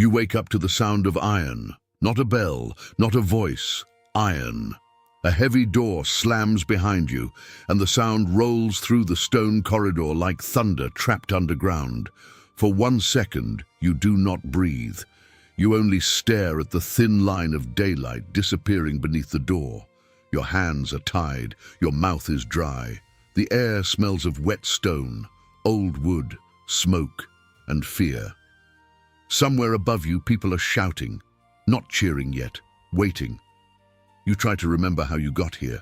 You wake up to the sound of iron. Not a bell, not a voice. Iron. A heavy door slams behind you, and the sound rolls through the stone corridor like thunder trapped underground. For 1 second, you do not breathe. You only stare at the thin line of daylight disappearing beneath the door. Your hands are tied, your mouth is dry. The air smells of wet stone, old wood, smoke, and fear. Somewhere above you, people are shouting, not cheering yet, waiting. You try to remember how you got here.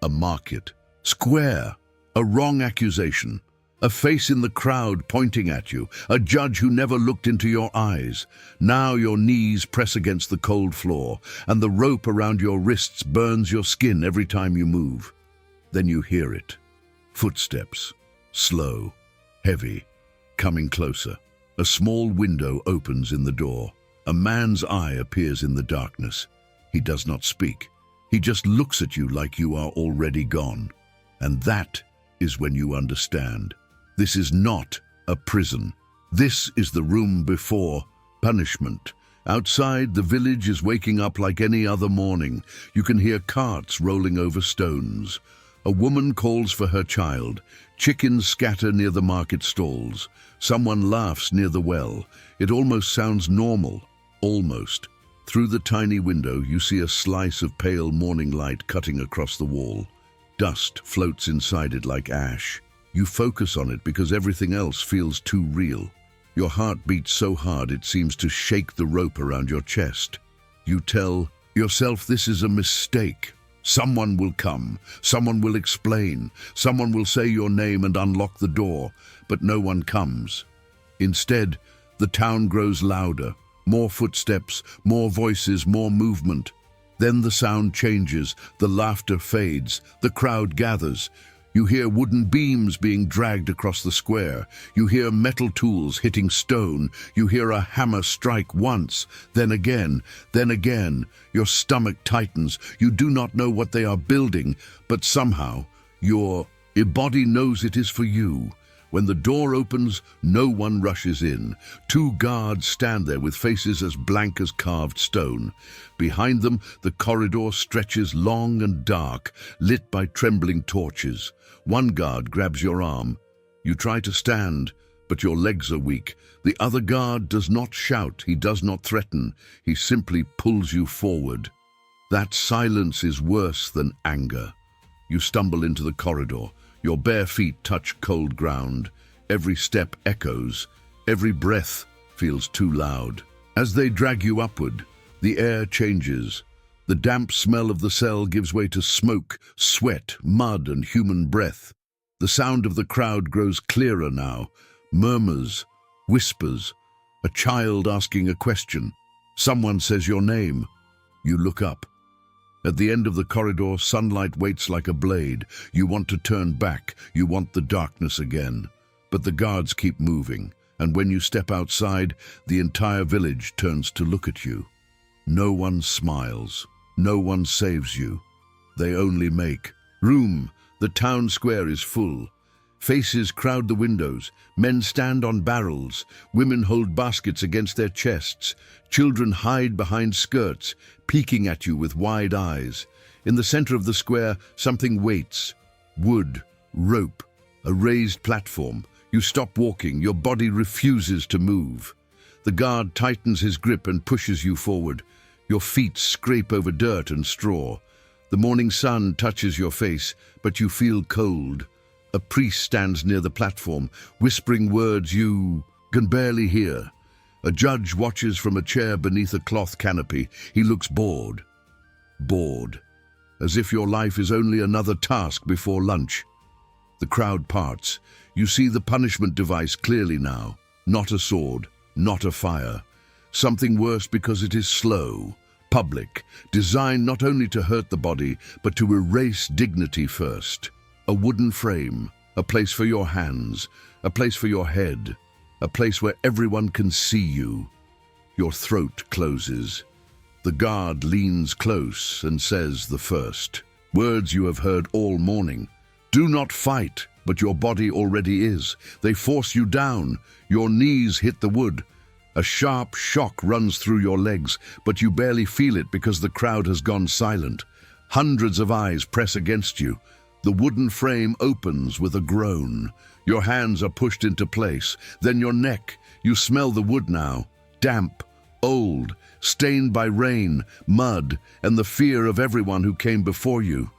A market. Square. A wrong accusation. A face in the crowd pointing at you. A judge who never looked into your eyes. Now your knees press against the cold floor, and the rope around your wrists burns your skin every time you move. Then you hear it. Footsteps. Slow. Heavy. Coming closer. A small window opens in the door. A man's eye appears in the darkness. He does not speak. He just looks at you like you are already gone. And that is when you understand. This is not a prison. This is the room before punishment. Outside, the village is waking up like any other morning. You can hear carts rolling over stones. A woman calls for her child. Chickens scatter near the market stalls. Someone laughs near the well. It almost sounds normal. Almost. Through the tiny window, you see a slice of pale morning light cutting across the wall. Dust floats inside it like ash. You focus on it because everything else feels too real. Your heart beats so hard it seems to shake the rope around your chest. You tell yourself this is a mistake. Someone will come, someone will explain, someone will say your name and unlock the door, but no one comes. Instead, the town grows louder. More footsteps, more voices, more movement. Then the sound changes, the laughter fades, the crowd gathers. You hear wooden beams being dragged across the square. You hear metal tools hitting stone. You hear a hammer strike once, then again, then again. Your stomach tightens. You do not know what they are building, but somehow your body knows it is for you. When the door opens, no one rushes in. 2 guards stand there with faces as blank as carved stone. Behind them, the corridor stretches long and dark, lit by trembling torches. One guard grabs your arm. You try to stand, but your legs are weak. The other guard does not shout, he does not threaten. He simply pulls you forward. That silence is worse than anger. You stumble into the corridor. Your bare feet touch cold ground. Every step echoes. Every breath feels too loud. As they drag you upward, the air changes. The damp smell of the cell gives way to smoke, sweat, mud, and human breath. The sound of the crowd grows clearer now. Murmurs, whispers, a child asking a question. Someone says your name. You look up. At the end of the corridor, sunlight waits like a blade. You want to turn back. You want the darkness again. But the guards keep moving, and when you step outside, the entire village turns to look at you. No one smiles. No one saves you. They only make room. The town square is full. Faces crowd the windows. Men stand on barrels. Women hold baskets against their chests. Children hide behind skirts, peeking at you with wide eyes. In the center of the square, something waits. Wood, rope, a raised platform. You stop walking. Your body refuses to move. The guard tightens his grip and pushes you forward. Your feet scrape over dirt and straw. The morning sun touches your face, but you feel cold. A priest stands near the platform, whispering words you can barely hear. A judge watches from a chair beneath a cloth canopy. He looks bored. Bored. As if your life is only another task before lunch. The crowd parts. You see the punishment device clearly now. Not a sword, not a fire. Something worse because it is slow, public, designed not only to hurt the body, but to erase dignity first. A wooden frame, a place for your hands, a place for your head, a place where everyone can see you. Your throat closes. The guard leans close and says the first words you have heard all morning. Do not fight, but your body already is. They force you down. Your knees hit the wood. A sharp shock runs through your legs, but you barely feel it because the crowd has gone silent. Hundreds of eyes press against you. The wooden frame opens with a groan. Your hands are pushed into place. Then your neck. You smell the wood now. Damp, old, stained by rain, mud, and the fear of everyone who came before you.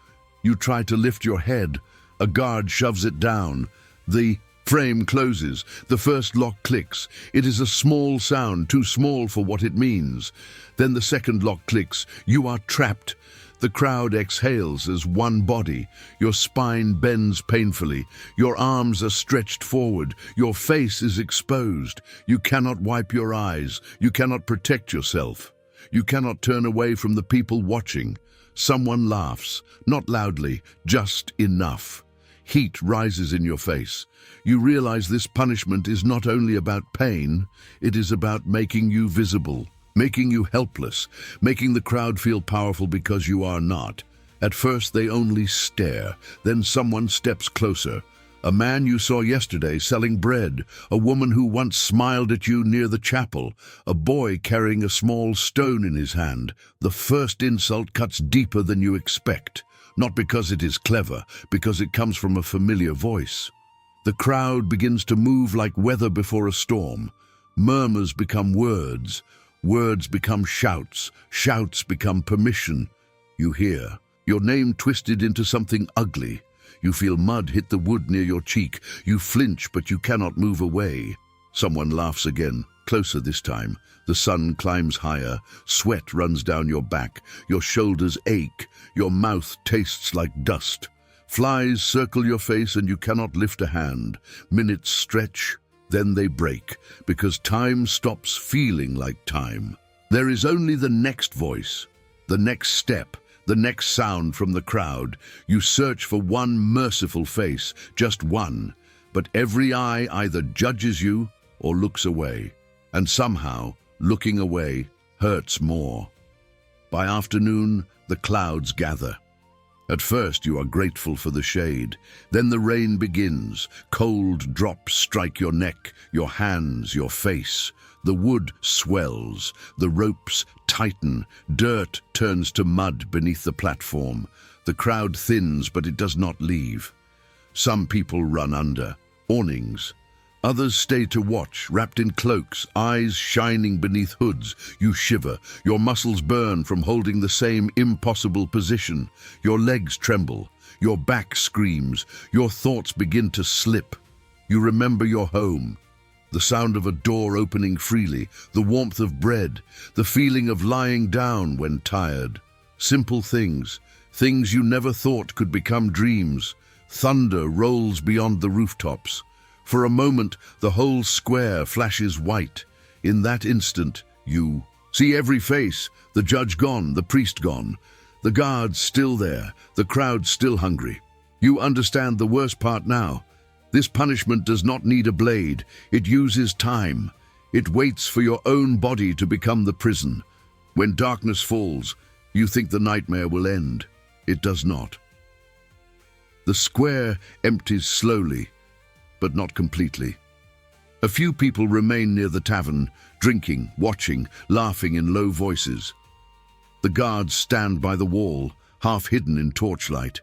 You try to lift your head. A guard shoves it down. The frame closes. The first lock clicks. It is a small sound, too small for what it means. Then the second lock clicks. You are trapped. The crowd exhales as one body. Your spine bends painfully. Your arms are stretched forward. Your face is exposed. You cannot wipe your eyes. You cannot protect yourself. You cannot turn away from the people watching. Someone laughs, not loudly, just enough. Heat rises in your face. You realize this punishment is not only about pain, it is about making you visible. Making you helpless, making the crowd feel powerful because you are not. At first they only stare, then someone steps closer. A man you saw yesterday selling bread, a woman who once smiled at you near the chapel, a boy carrying a small stone in his hand. The first insult cuts deeper than you expect, not because it is clever, because it comes from a familiar voice. The crowd begins to move like weather before a storm. Murmurs become words. Words become shouts, shouts become permission. You hear your name twisted into something ugly. You feel mud hit the wood near your cheek. You flinch, but you cannot move away. Someone laughs again, closer this time. The sun climbs higher. Sweat runs down your back. Your shoulders ache. Your mouth tastes like dust. Flies circle your face and you cannot lift a hand. Minutes stretch. Then they break, because time stops feeling like time. There is only the next voice, the next step, the next sound from the crowd. You search for one merciful face, just one, but every eye either judges you or looks away. And somehow, looking away hurts more. By afternoon, the clouds gather. At first you are grateful for the shade. Then the rain begins. Cold drops strike your neck, your hands, your face. The wood swells. The ropes tighten. Dirt turns to mud beneath the platform. The crowd thins, but it does not leave. Some people run under. Awnings. Others stay to watch, wrapped in cloaks, eyes shining beneath hoods. You shiver. Your muscles burn from holding the same impossible position. Your legs tremble. Your back screams. Your thoughts begin to slip. You remember your home. The sound of a door opening freely, the warmth of bread, the feeling of lying down when tired. Simple things, things you never thought could become dreams. Thunder rolls beyond the rooftops. For a moment, the whole square flashes white. In that instant, you see every face, the judge gone, the priest gone, the guards still there, the crowd still hungry. You understand the worst part now. This punishment does not need a blade. It uses time. It waits for your own body to become the prison. When darkness falls, you think the nightmare will end. It does not. The square empties slowly, but not completely. A few people remain near the tavern, drinking, watching, laughing in low voices. The guards stand by the wall, half hidden in torchlight.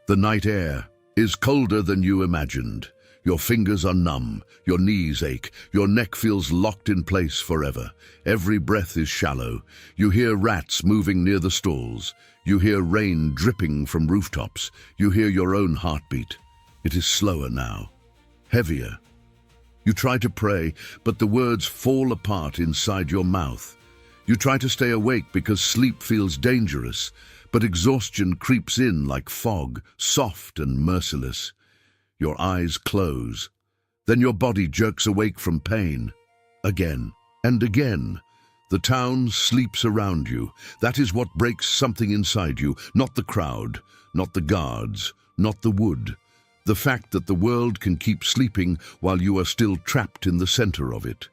The night air is colder than you imagined. Your fingers are numb, your knees ache, your neck feels locked in place forever. Every breath is shallow. You hear rats moving near the stalls. You hear rain dripping from rooftops. You hear your own heartbeat. It is slower now. Heavier. You try to pray, but the words fall apart inside your mouth. You try to stay awake because sleep feels dangerous, but exhaustion creeps in like fog, soft and merciless. Your eyes close. Then your body jerks awake from pain. Again and again. The town sleeps around you. That is what breaks something inside you, not the crowd, not the guards, not the wood. The fact that the world can keep sleeping while you are still trapped in the center of it.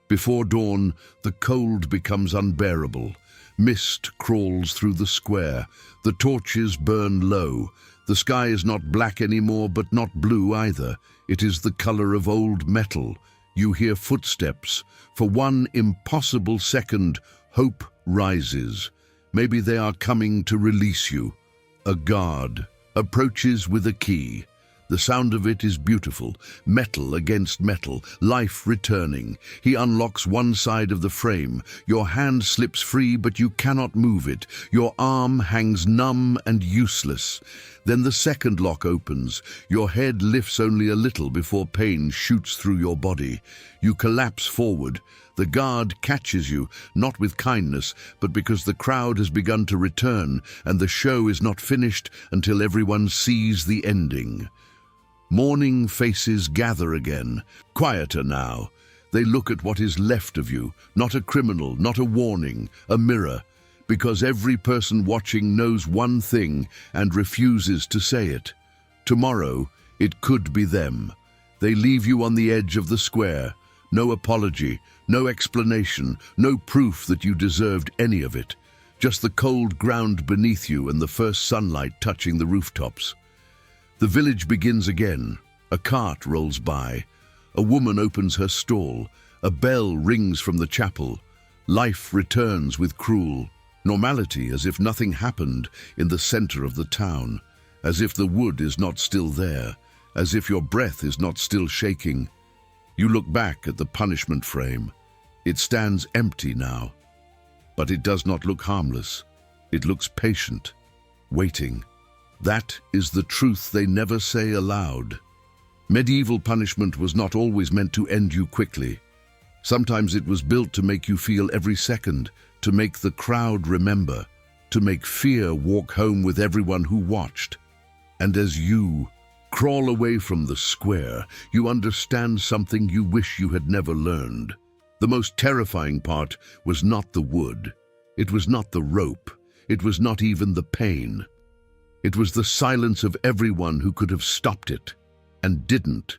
Before dawn, the cold becomes unbearable. Mist crawls through the square. The torches burn low. The sky is not black anymore, but not blue either. It is the color of old metal. You hear footsteps. For one impossible second, hope rises. Maybe they are coming to release you. A guard approaches with a key. The sound of it is beautiful, metal against metal, life returning. He unlocks one side of the frame. Your hand slips free, but you cannot move it. Your arm hangs numb and useless. Then the second lock opens. Your head lifts only a little before pain shoots through your body. You collapse forward. The guard catches you, not with kindness, but because the crowd has begun to return, and the show is not finished until everyone sees the ending. Mourning faces gather again, quieter now. They look at what is left of you, not a criminal, not a warning, a mirror, because every person watching knows one thing and refuses to say it. Tomorrow, it could be them. They leave you on the edge of the square. No apology, no explanation, no proof that you deserved any of it. Just the cold ground beneath you and the first sunlight touching the rooftops. The village begins again. A cart rolls by. A woman opens her stall. A bell rings from the chapel. Life returns with cruel normality, as if nothing happened in the center of the town, as if the wood is not still there, as if your breath is not still shaking. You look back at the punishment frame. It stands empty now. But it does not look harmless. It looks patient, waiting. That is the truth they never say aloud. Medieval punishment was not always meant to end you quickly. Sometimes it was built to make you feel every second, to make the crowd remember, to make fear walk home with everyone who watched. And as you crawl away from the square, you understand something you wish you had never learned. The most terrifying part was not the wood. It was not the rope. It was not even the pain. It was the silence of everyone who could have stopped it and didn't.